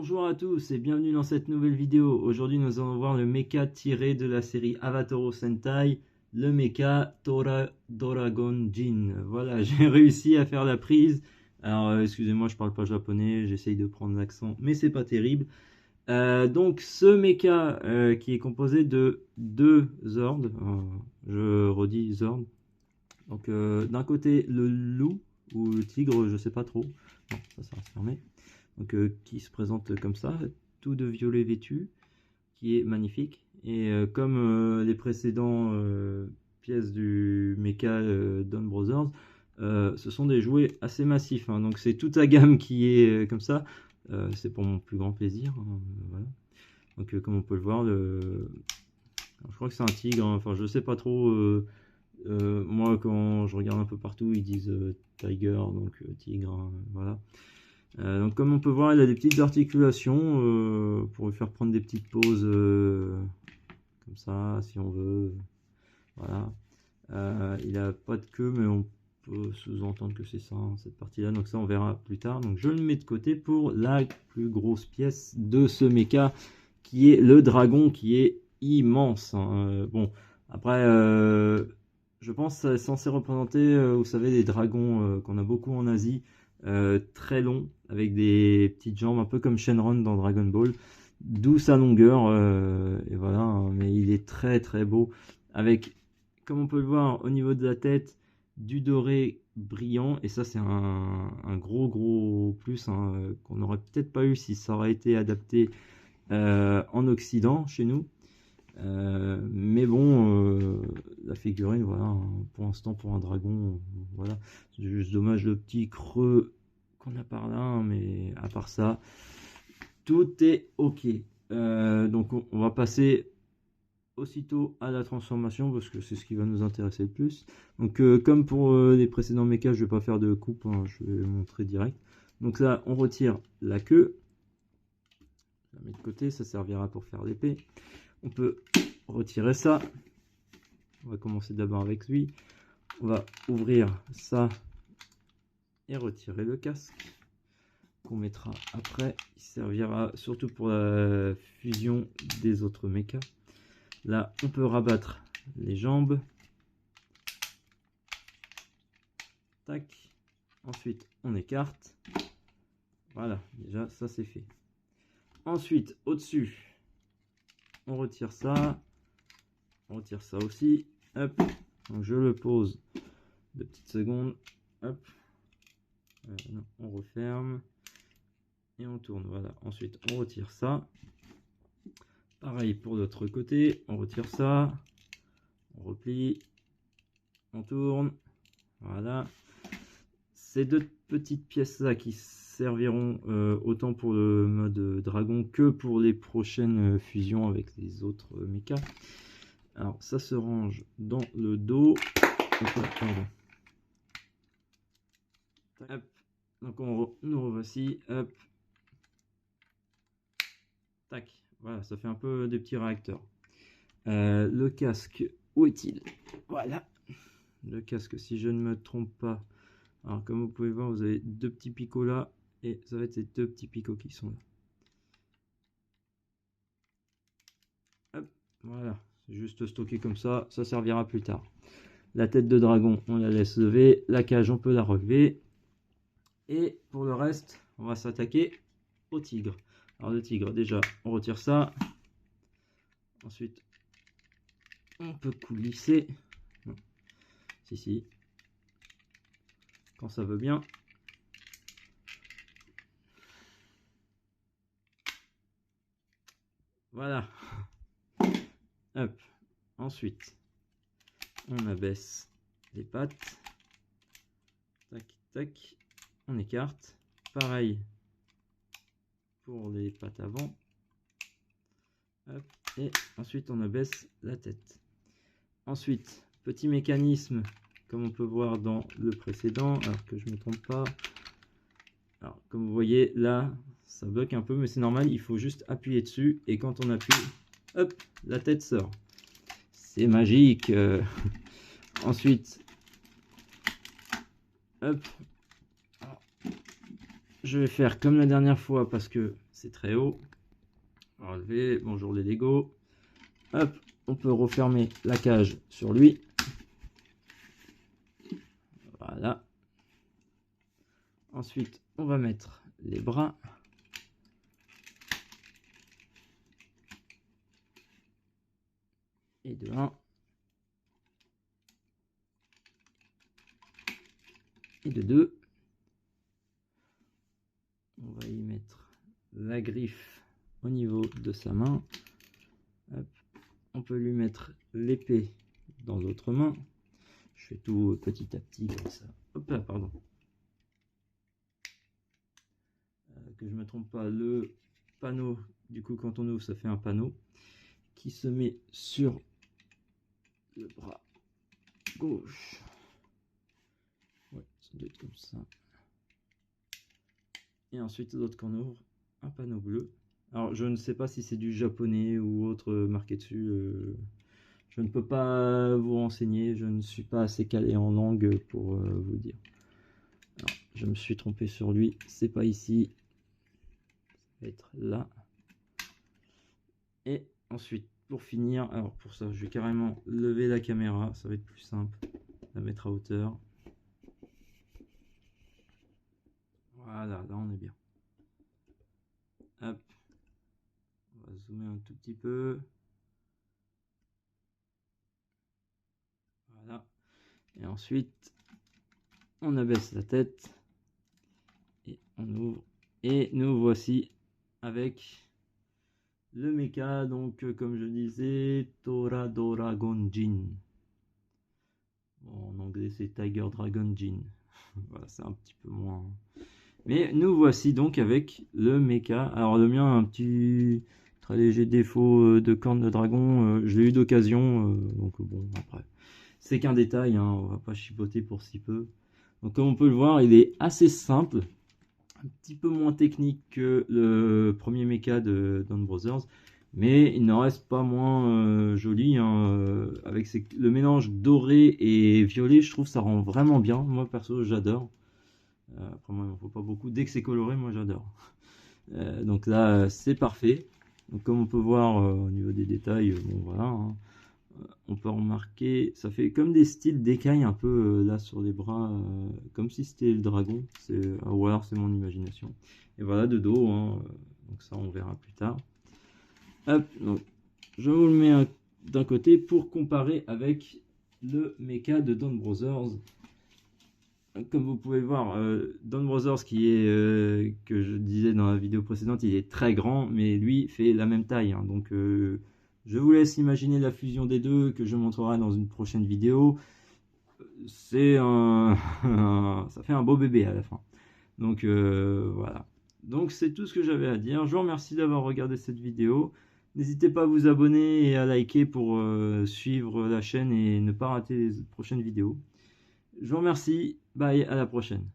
Bonjour à tous et bienvenue dans cette nouvelle vidéo. Aujourd'hui nous allons voir le mecha tiré de la série Avataro Sentai, le mecha Tora Doragon Jin. Voilà, j'ai réussi à faire la prise. Alors excusez-moi, je parle pas japonais, j'essaye de prendre l'accent, mais c'est pas terrible. Donc ce mecha qui est composé de deux Zords, je redis Zord. Donc d'un côté le loup ou le tigre, je sais pas trop. Non, ça va se fermer. Donc qui se présente comme ça, tout de violet vêtu, qui est magnifique. Et comme les précédents pièces du mecha Don Brothers, ce sont des jouets assez massifs, hein. Donc c'est toute la gamme qui est comme ça. C'est pour mon plus grand plaisir, hein, voilà. Donc comme on peut le voir, je crois que c'est un tigre, hein. Enfin je sais pas trop. Moi quand je regarde un peu partout, ils disent tiger, donc tigre, hein, voilà. Donc comme on peut voir, il a des petites articulations pour lui faire prendre des petites pauses comme ça si on veut. Voilà. Il a pas de queue, mais on peut sous-entendre que c'est ça, hein, cette partie-là. Donc ça on verra plus tard. Donc je le mets de côté pour la plus grosse pièce de ce mecha, qui est le dragon, qui est immense, hein. Bon, après, je pense que c'est censé représenter, vous savez, des dragons qu'on a beaucoup en Asie. Très long, avec des petites jambes, un peu comme Shenron dans Dragon Ball, d'où sa longueur, et voilà, hein. Mais il est très très beau, avec, comme on peut le voir au niveau de la tête, du doré brillant, et ça c'est un gros plus, hein, qu'on n'aurait peut-être pas eu si ça aurait été adapté en Occident, chez nous. Mais bon, la figurine, voilà, hein, pour l'instant pour un dragon, voilà, c'est juste dommage le petit creux qu'on a par là, hein, mais à part ça, tout est ok. Donc on va passer aussitôt à la transformation parce que c'est ce qui va nous intéresser le plus. Donc comme pour les précédents mechas, je vais pas faire de coupe, hein, je vais montrer direct. Donc là, on retire la queue, je la mets de côté, ça servira pour faire l'épée. On peut retirer ça. On va commencer d'abord avec lui. On va ouvrir ça et retirer le casque qu'on mettra après. Il servira surtout pour la fusion des autres mechas. Là, on peut rabattre les jambes. Tac. Ensuite, on écarte. Voilà, déjà ça c'est fait. Ensuite, au-dessus, on retire ça. On retire ça aussi. Hop. Donc je le pose 2 petites secondes. Hop. Non, on referme. Et on tourne. Voilà. Ensuite, on retire ça. Pareil pour l'autre côté. On retire ça. On replie. On tourne. Voilà. Ces deux petites pièces-là qui serviront autant pour le mode dragon que pour les prochaines fusions avec les autres mechas. Alors, ça se range dans le dos. Pardon. Hop. Donc, nous revoici. Hop. Tac. Voilà, ça fait un peu des petits réacteurs. Le casque, où est-il? Voilà. Le casque, si je ne me trompe pas. Alors, comme vous pouvez voir, vous avez deux petits picots là. Et ça va être ces deux petits picots qui sont là. Hop. Voilà. C'est juste stocké comme ça. Ça servira plus tard. La tête de dragon, on la laisse lever. La cage, on peut la relever. Et pour le reste, on va s'attaquer au tigre. Alors le tigre, déjà, on retire ça. Ensuite, on peut coulisser. Non. Si. Quand ça veut bien. Voilà. Hop. Ensuite, on abaisse les pattes. Tac, tac. On écarte. Pareil pour les pattes avant. Hop. Et ensuite, on abaisse la tête. Ensuite, petit mécanisme, comme on peut voir dans le précédent, alors que je ne me trompe pas. Alors, comme vous voyez, là, ça bloque un peu, mais c'est normal, il faut juste appuyer dessus, et quand on appuie, hop, la tête sort. C'est magique. Ensuite, hop, je vais faire comme la dernière fois, parce que c'est très haut. On va enlever, bonjour les Lego. Hop, on peut refermer la cage sur lui. Voilà. Ensuite, on va mettre les bras. Et de 1. Et de 2. On va y mettre la griffe au niveau de sa main. Hop. On peut lui mettre l'épée dans l'autre main. Je fais tout petit à petit comme ça. Hop là, pardon. Que je ne me trompe pas, le panneau, du coup quand on ouvre ça fait un panneau qui se met sur le bras gauche. Ouais, ça doit être comme ça. Et ensuite l'autre qu'on ouvre, un panneau bleu. Alors je ne sais pas si c'est du japonais ou autre marqué dessus. Je ne peux pas vous renseigner, je ne suis pas assez calé en langue pour vous dire. Alors, je me suis trompé sur lui, c'est pas ici. Ça va être là. Et ensuite, pour finir, alors pour ça, je vais carrément lever la caméra, ça va être plus simple, la mettre à hauteur. Voilà, là on est bien. Hop, on va zoomer un tout petit peu. Voilà. Et ensuite, on abaisse la tête et on ouvre. Et nous voici avec le mecha, donc comme je disais, Tora Dragon Jin. Bon, en anglais c'est Tiger Dragon Jin. Voilà, c'est un petit peu moins. Mais nous voici donc avec le mecha. Alors le mien a un petit très léger défaut de corne de dragon. Je l'ai eu d'occasion, donc bon après. C'est qu'un détail, hein, on va pas chipoter pour si peu. Donc comme on peut le voir, il est assez simple. Un petit peu moins technique que le premier mecha de Dawn Brothers. Mais il n'en reste pas moins joli. Hein, avec le mélange doré et violet, je trouve ça rend vraiment bien. Moi perso, j'adore. Après moi il n'en faut pas beaucoup, dès que c'est coloré moi j'adore. Donc là c'est parfait. Donc comme on peut voir au niveau des détails, bon voilà, hein, on peut remarquer, ça fait comme des styles d'écailles un peu là sur les bras, comme si c'était le dragon, ou alors c'est mon imagination. Et voilà de dos, hein, donc ça on verra plus tard. Hop, donc je vous le mets d'un côté pour comparer avec le mecha de Dawn Brothers. Comme vous pouvez le voir, Dawn Brothers qui est, que je disais dans la vidéo précédente, il est très grand, mais lui fait la même taille. Hein, donc je vous laisse imaginer la fusion des deux que je montrerai dans une prochaine vidéo. C'est ça fait un beau bébé à la fin. Donc voilà. Donc c'est tout ce que j'avais à dire. Je vous remercie d'avoir regardé cette vidéo. N'hésitez pas à vous abonner et à liker pour suivre la chaîne et ne pas rater les prochaines vidéos. Je vous remercie. Bye, à la prochaine.